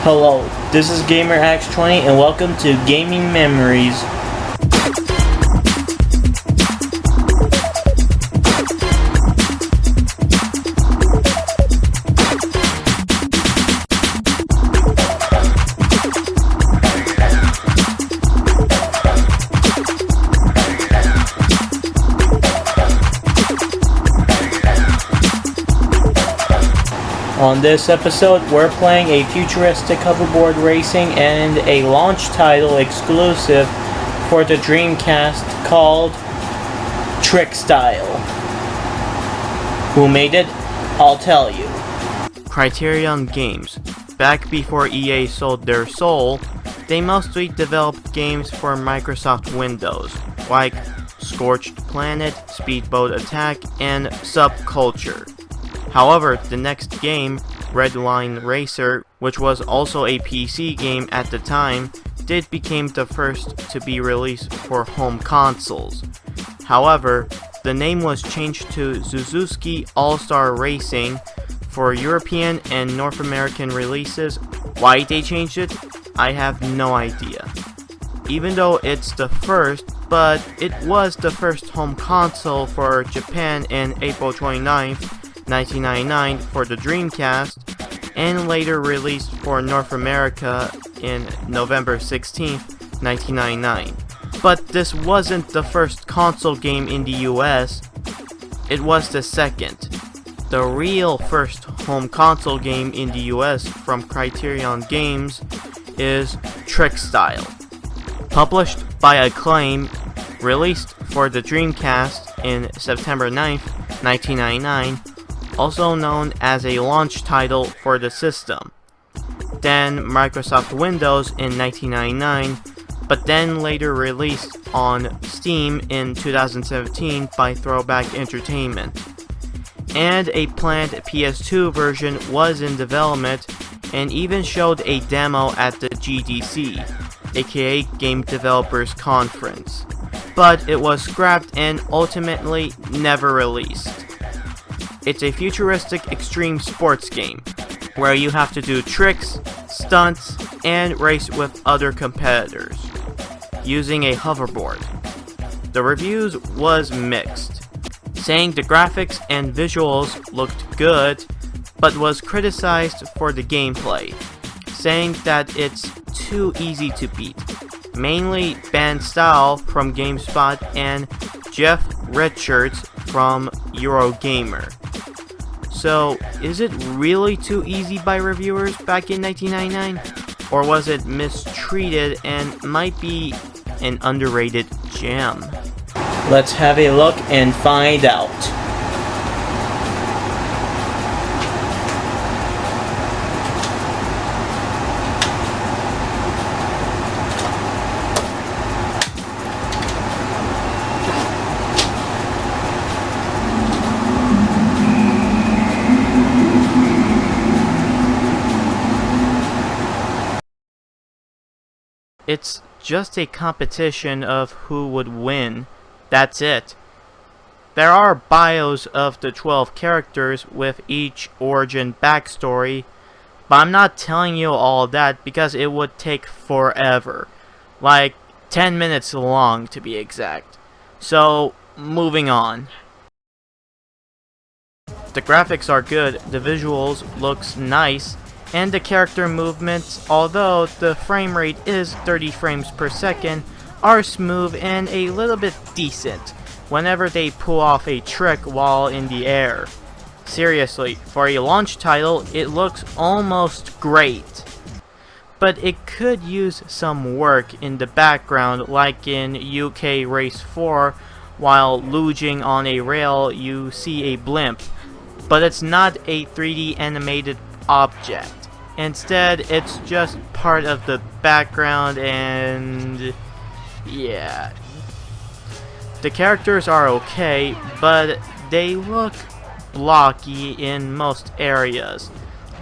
Hello, this is GamerX20 and welcome to Gaming Memories. On this episode, we're playing a futuristic hoverboard racing and a launch title exclusive for the Dreamcast called TrickStyle. Who made it? I'll tell you. Criterion Games. Back before EA sold their soul, they mostly developed games for Microsoft Windows, like Scorched Planet, Speedboat Attack, and Subculture. However, the next game, Redline Racer, which was also a PC game at the time, did become the first to be released for home consoles. However, the name was changed to Suzuki All-Star Racing for European and North American releases. Why they changed it, I have no idea. Even though it's the first, but it was the first home console for Japan in April 29th, 1999 for the Dreamcast, and later released for North America in November 16th, 1999. But this wasn't the first console game in the US, it was the second. The real first home console game in the US from Criterion Games is TrickStyle. Published by Acclaim, released for the Dreamcast in September 9th, 1999, also known as a launch title for the system. Then Microsoft Windows in 1999, but then later released on Steam in 2017 by Throwback Entertainment. And a planned PS2 version was in development and even showed a demo at the GDC, aka Game Developers Conference. But it was scrapped and ultimately never released. It's a futuristic extreme sports game, where you have to do tricks, stunts, and race with other competitors, using a hoverboard. The reviews was mixed, saying the graphics and visuals looked good, but was criticized for the gameplay, saying that it's too easy to beat, mainly Ben Style from GameSpot and Jeff Richards from Eurogamer. So, is it really too easy by reviewers back in 1999? Or was it mistreated and might be an underrated gem? Let's have a look and find out. It's just a competition of who would win. That's it. There are bios of the 12 characters with each origin backstory, but I'm not telling you all that because it would take forever. Like 10 minutes long to be exact. So, moving on. The graphics are good, the visuals looks nice, and the character movements, although the frame rate is 30 frames per second, are smooth and a little bit decent whenever they pull off a trick while in the air. Seriously, for a launch title, it looks almost great. But it could use some work in the background, like in UK Race 4, while luging on a rail you see a blimp, but it's not a 3D animated object. Instead, it's just part of the background and yeah. The characters are okay, but they look blocky in most areas.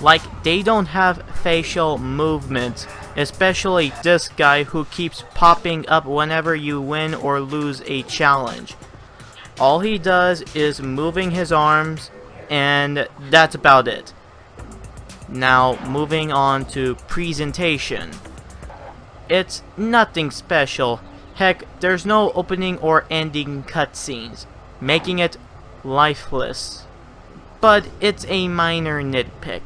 Like, they don't have facial movements, especially this guy who keeps popping up whenever you win or lose a challenge. All he does is moving his arms, and that's about it. Now moving on to presentation. It's nothing special. Heck, there's no opening or ending cutscenes, making it lifeless. But it's a minor nitpick.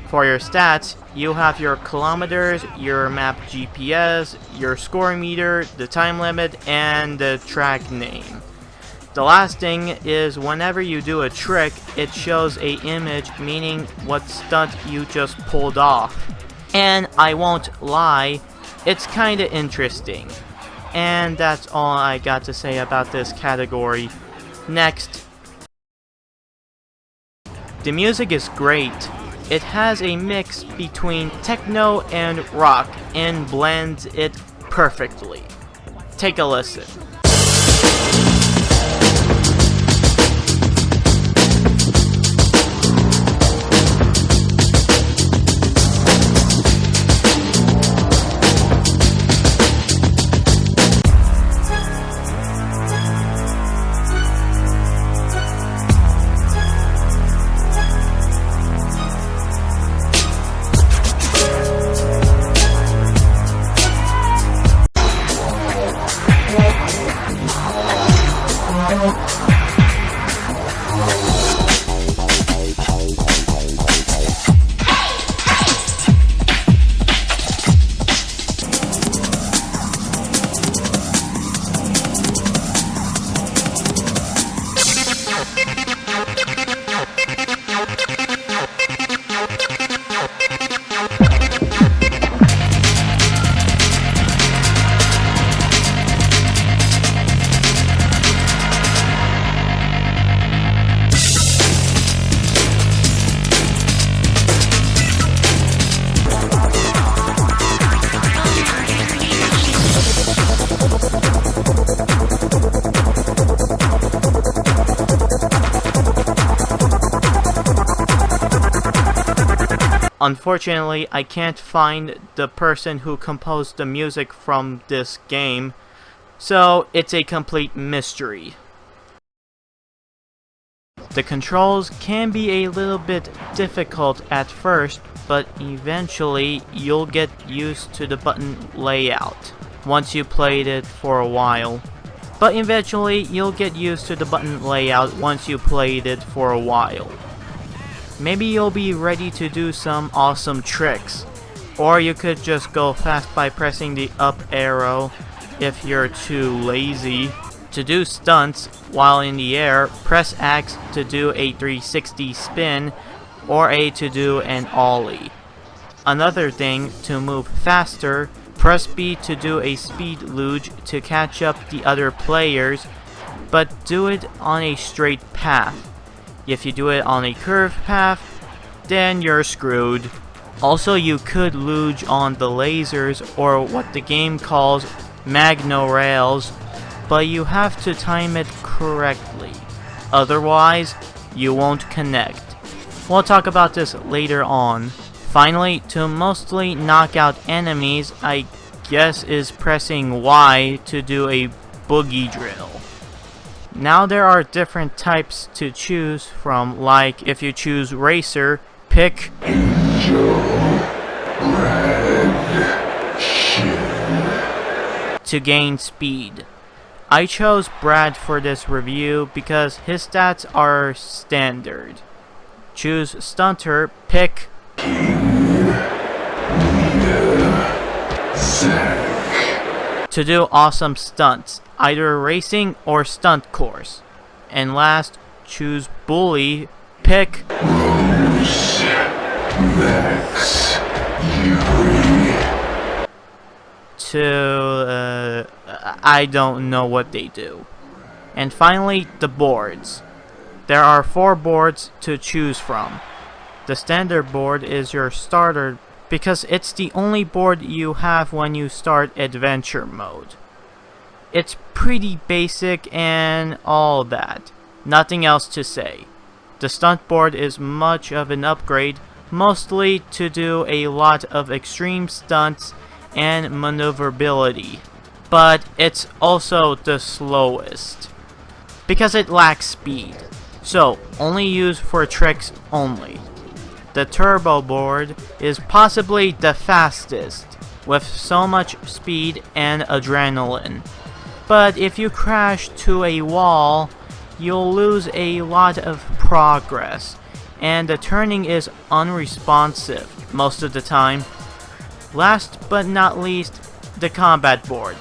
For your stats, you have your kilometers, your map GPS, your score meter, the time limit, and the track name. The last thing is whenever you do a trick, it shows a image meaning what stunt you just pulled off. And I won't lie, it's kinda interesting. And that's all I got to say about this category. Next. The music is great. It has a mix between techno and rock and blends it perfectly. Take a listen. Unfortunately, I can't find the person who composed the music from this game, so it's a complete mystery. The controls can be a little bit difficult at first, but eventually you'll get used to the button layout once you played it for a while. But eventually you'll get used to the button layout once you played it for a while. Maybe you'll be ready to do some awesome tricks, or you could just go fast by pressing the up arrow if you're too lazy. To do stunts while in the air, press X to do a 360 spin, or A to do an ollie. Another thing, to move faster, press B to do a speed luge to catch up the other players, but do it on a straight path. If you do it on a curved path, then you're screwed. Also, you could luge on the lasers, or what the game calls magno rails, but you have to time it correctly. Otherwise, you won't connect. We'll talk about this later on. Finally, to mostly knock out enemies, I guess is pressing Y to do a boogie drill. Now there are different types to choose from, like if you choose Racer, pick Angel Brad Shit to gain speed. I chose Brad for this review because his stats are standard. Choose Stunter, pick King Leah Zack to do awesome stunts, either racing or stunt course. And last, choose Bully, pick Rose Max Yuri to I don't know what they do. And finally, the boards. There are 4 boards to choose from. The standard board is your starter because it's the only board you have when you start adventure mode. It's pretty basic and all that. Nothing else to say. The stunt board is much of an upgrade, mostly to do a lot of extreme stunts and maneuverability. But it's also the slowest, because it lacks speed. So, only used for tricks only. the turbo board is possibly the fastest, with so much speed and adrenaline. But if you crash to a wall, you'll lose a lot of progress, and the turning is unresponsive most of the time. Last but not least, the combat board.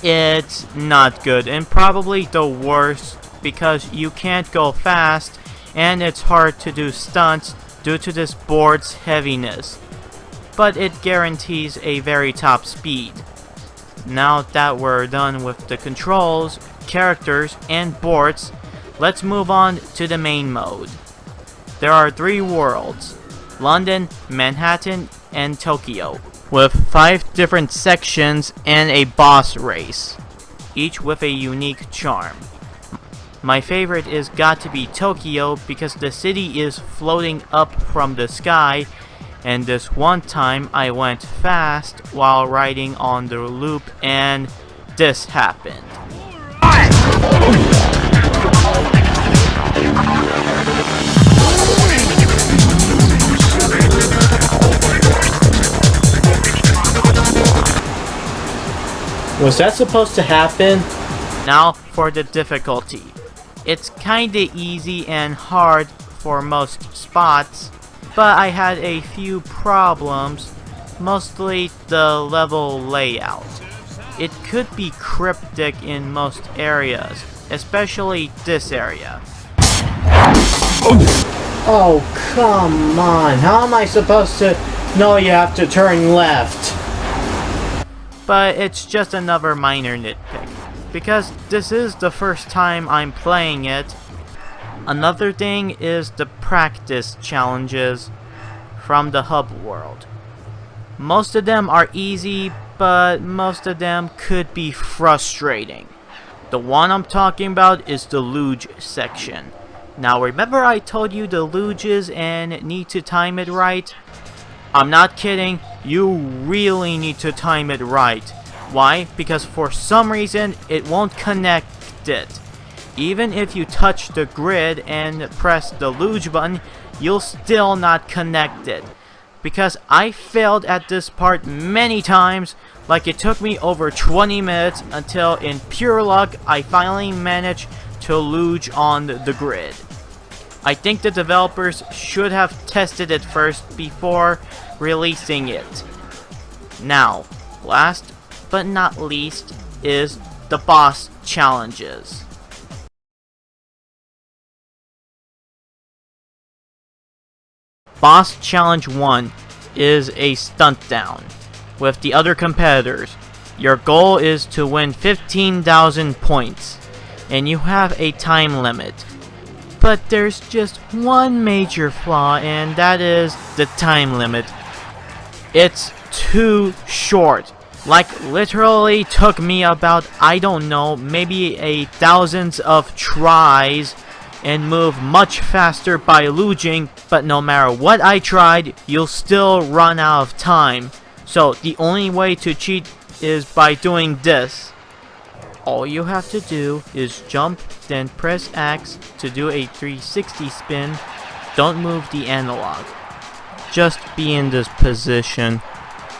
It's not good and probably the worst because you can't go fast and it's hard to do stunts due to this board's heaviness, but it guarantees a very top speed. Now that we're done with the controls, characters, and boards, let's move on to the main mode. There are 3 worlds: London, Manhattan, and Tokyo, with 5 different sections and a boss race, each with a unique charm. My favorite is got to be Tokyo because the city is floating up from the sky, and this one time I went fast while riding on the loop and this happened. Was that supposed to happen? Now for the difficulty. It's kinda easy and hard for most spots, but I had a few problems, mostly the level layout. It could be cryptic in most areas, especially this area. Oh, come on. How am I supposed to know you have to turn left? But it's just another minor nitpick, because this is the first time I'm playing it. Another thing is the practice challenges from the hub world. Most of them are easy, but most of them could be frustrating. The one I'm talking about is the luge section. Now remember I told you the luges and need to time it right? I'm not kidding, you really need to time it right. Why? Because for some reason it won't connect it. Even if you touch the grid and press the luge button, you'll still not connect it. Because I failed at this part many times, like it took me over 20 minutes until in pure luck I finally managed to luge on the grid. I think the developers should have tested it first before releasing it. Now, last but not least is the boss challenges. Boss Challenge 1 is a stunt down with the other competitors. Your goal is to win 15,000 points, and you have a time limit. But there's just one major flaw, and that is the time limit. It's too short. Like, literally took me about, I don't know, maybe thousands of tries and move much faster by luging, but no matter what I tried, you'll still run out of time. So the only way to cheat is by doing this. All you have to do is jump, then press X to do a 360 spin. Don't move the analog. Just be in this position.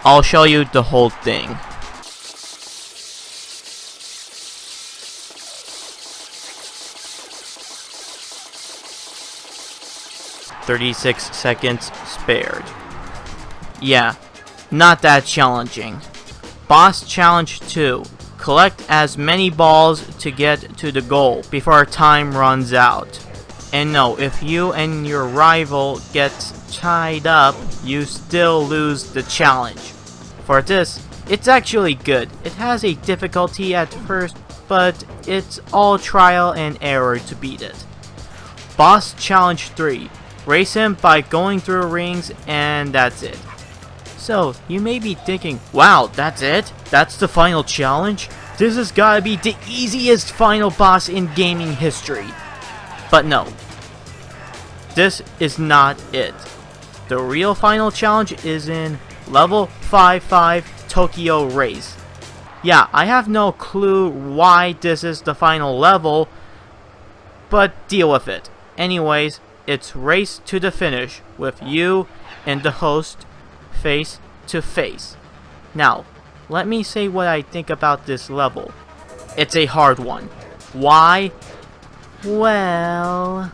I'll show you the whole thing. "36 seconds spared." Yeah, not that challenging. Boss Challenge 2. Collect as many balls to get to the goal before time runs out. And no, if you and your rival get tied up, you still lose the challenge. For this, it's actually good. It has a difficulty at first, but it's all trial and error to beat it. Boss Challenge 3. Race him by going through rings, and that's it. So, you may be thinking, wow, that's it? That's the final challenge? This has gotta be the easiest final boss in gaming history. But no. This is not it. The real final challenge is in Level 55 Tokyo Race. Yeah, I have no clue why this is the final level, but deal with it. Anyways, it's race to the finish with you and the host face to face. Now, let me say what I think about this level. It's a hard one. Why? Well,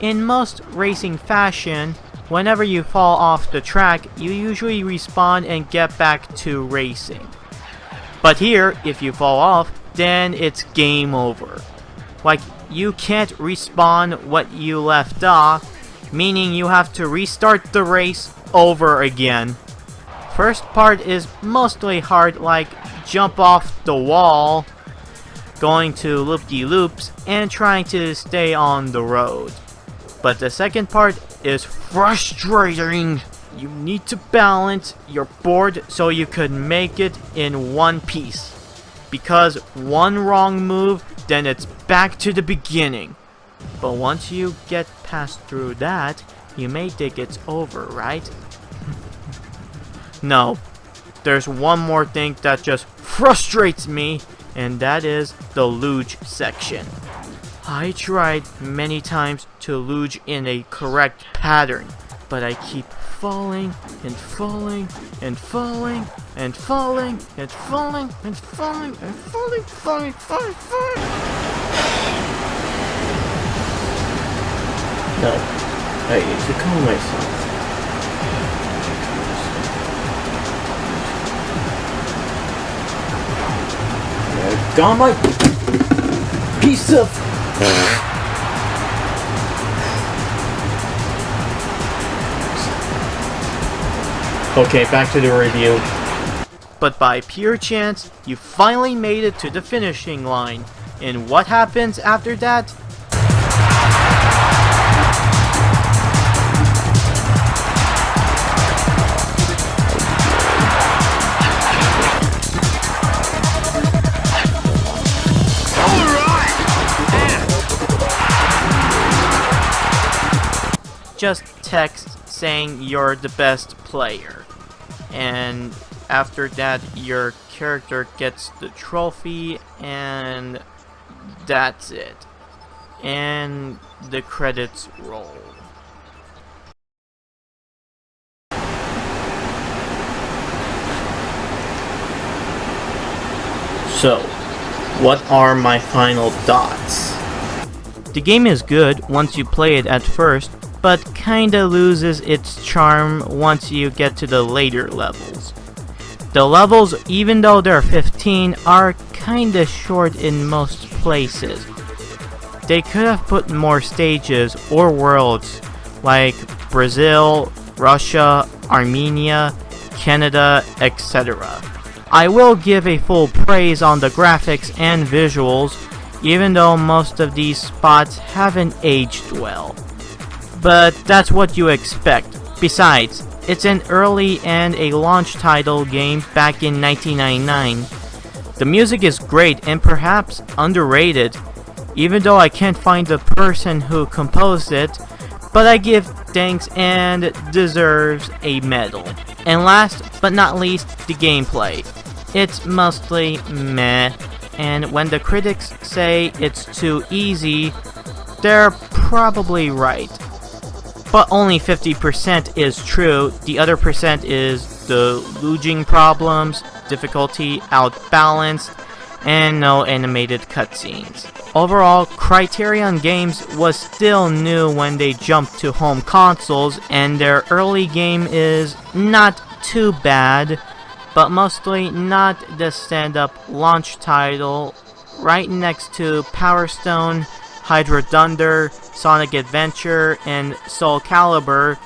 in most racing fashion, whenever you fall off the track, you usually respawn and get back to racing. But here, if you fall off, then it's game over. Like, you can't respawn what you left off, meaning you have to restart the race over again. First part is mostly hard, like jump off the wall, going to loop-de-loops, and trying to stay on the road. But the second part is frustrating. You need to balance your board so you could make it in one piece. Because one wrong move, then it's back to the beginning. But once you get past through that, you may think it's over, right? No. There's one more thing that just frustrates me, and that is the luge section. I tried many times to luge in a correct pattern, but I keep falling and falling and falling and falling and falling and falling and falling. No, I need to calm myself. I've got my piece of... Okay, back to the review. But by pure chance, you finally made it to the finishing line. And what happens after that? Just text saying you're the best player. And after that, your character gets the trophy, and that's it. And the credits roll. So, what are my final thoughts? The game is good once you play it at first, but kinda loses its charm once you get to the later levels. The levels, even though they're 15, are kinda short in most places. They could have put more stages or worlds, like Brazil, Russia, Armenia, Canada, etc. I will give a full praise on the graphics and visuals, even though most of these spots haven't aged well. But that's what you expect. Besides, it's an early and a launch title game back in 1999. The music is great and perhaps underrated, even though I can't find the person who composed it, but I give thanks and deserves a medal. And last but not least, the gameplay. It's mostly meh, and when the critics say it's too easy, they're probably right. But only 50% is true, the other percent is the luging problems, difficulty outbalanced, and no animated cutscenes. Overall, Criterion Games was still new when they jumped to home consoles, and their early game is not too bad, but mostly not the stand-up launch title, right next to Power Stone, Hydro Thunder, Sonic Adventure, and Soul Calibur,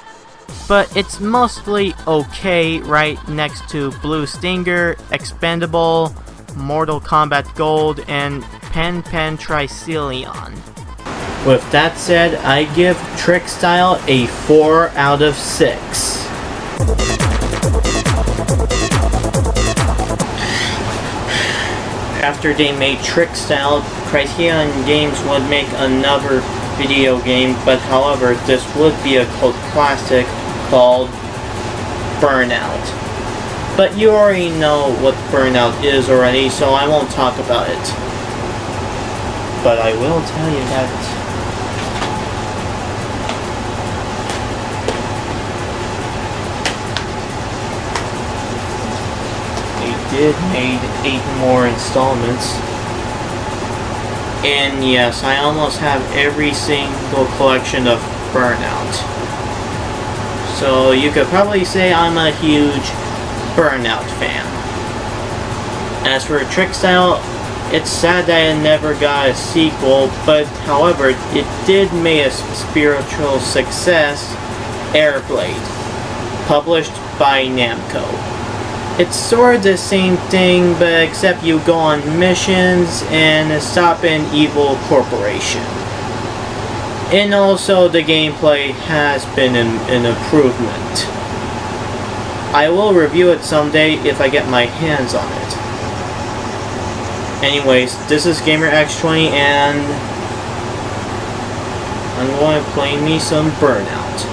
but it's mostly okay right next to Blue Stinger, Expendable, Mortal Kombat Gold, and Pen Tricelion. With that said, I give TrickStyle a 4 out of 6. After they made TrickStyle, Criterion Games would make another video game, but however, this would be a cult classic called Burnout. But you already know what Burnout is already, so I won't talk about it. But I will tell you that did made 8 more installments. And yes, I almost have every single collection of Burnout. So you could probably say I'm a huge Burnout fan. As for TrickStyle, it's sad that it never got a sequel, but however, it did make a spiritual success, Airblade, published by Namco. It's sort of the same thing, but except you go on missions and stop an evil corporation. And also the gameplay has been an improvement. I will review it someday if I get my hands on it. Anyways, this is GamerX20 and I'm going to play me some Burnout.